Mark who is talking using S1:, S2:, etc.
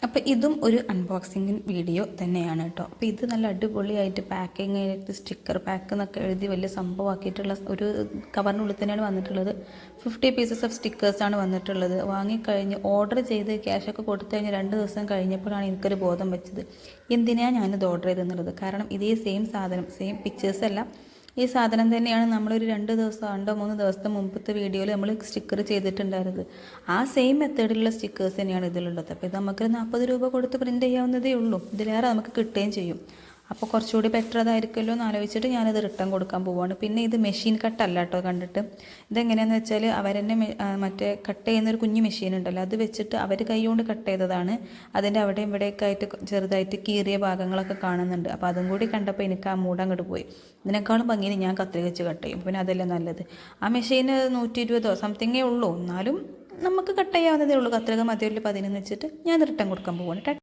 S1: അപ്പോൾ ഇതും ഒരു അൺബോക്സിങ് വീഡിയോ തന്നെയാണ് കേട്ടോ. അപ്പോൾ ഇത് നല്ല അടിപൊളിയായിട്ട് പാക്കിങ് ആയിട്ട് സ്റ്റിക്കർ പാക്ക് എന്നൊക്കെ എഴുതി വലിയ സംഭവമാക്കിയിട്ടുള്ള ഒരു കവറിനുള്ളിൽ തന്നെയാണ് വന്നിട്ടുള്ളത്. 50 പീസസ് ഓഫ് സ്റ്റിക്കേഴ്സാണ് വന്നിട്ടുള്ളത്. വാങ്ങിക്കഴിഞ്ഞ് ഓർഡർ ചെയ്ത് ക്യാഷൊക്കെ കൊടുത്തു കഴിഞ്ഞ് 2 ദിവസം കഴിഞ്ഞപ്പോഴാണ് എനിക്കൊരു ബോധം വെച്ചത് എന്തിനാണ് ഞാനിത് ഓർഡർ ചെയ്തെന്നുള്ളത്. കാരണം ഇതേ സെയിം സാധനം, സെയിം പിക്ചേഴ്സ് എല്ലാം ഈ സാധനം തന്നെയാണ് നമ്മളൊരു 2 ദിവസം 2-3 ദിവസത്തെ മുമ്പത്തെ വീഡിയോയിൽ നമ്മൾ സ്റ്റിക്കർ ചെയ്തിട്ടുണ്ടായിരുന്നത്. ആ സെയിം മെത്തേഡിലുള്ള സ്റ്റിക്കേഴ്സ് തന്നെയാണ് ഇതിലുള്ളത്. അപ്പോൾ ഇത് നമുക്ക് 40 രൂപ കൊടുത്ത് പ്രിൻറ്റ് ചെയ്യാവുന്നതേ ഉള്ളൂ. ഇതിലേറെ നമുക്ക് കിട്ടുകയും ചെയ്യും. അപ്പോൾ കുറച്ചുകൂടി ബെറ്റർ അതായിരിക്കുമല്ലോ എന്ന് ആലോചിച്ചിട്ട് ഞാനത് റിട്ടേൺ കൊടുക്കാൻ പോവുകയാണ്. പിന്നെ ഇത് മെഷീൻ കട്ടല്ല കേട്ടോ കണ്ടിട്ട്. ഇതെങ്ങനെയാണെന്ന് വെച്ചാൽ അവരെന്നെ മറ്റേ കട്ട് ചെയ്യുന്നൊരു കുഞ്ഞു മെഷീൻ ഉണ്ടല്ലോ, അത് വെച്ചിട്ട് അവർ കൈകൊണ്ട് കട്ട് ചെയ്തതാണ്. അതിൻ്റെ അവിടെയും ഇവിടെയൊക്കെ ആയിട്ട് ചെറുതായിട്ട് കീറിയ ഭാഗങ്ങളൊക്കെ കാണുന്നുണ്ട്. അപ്പോൾ അതും കൂടി കണ്ടപ്പോൾ എനിക്ക് ആ മൂഡ് അങ്ങോട്ട് പോയി. ഇതിനേക്കാളും ഭംഗിയിൽ ഞാൻ കത്രിക വെച്ച് കട്ട് ചെയ്യും. പിന്നെ അതല്ലേ നല്ലത്. ആ മെഷീന് 120 സംതിങ്ങേ ഉള്ളൂ, എന്നാലും നമുക്ക് കട്ട് ചെയ്യാവുന്നതേ ഉള്ളൂ. കത്രിക മതിയല്ലോ 10 വെച്ചിട്ട് ഞാൻ റിട്ടേൺ കൊടുക്കാൻ പോവുകയാണ്.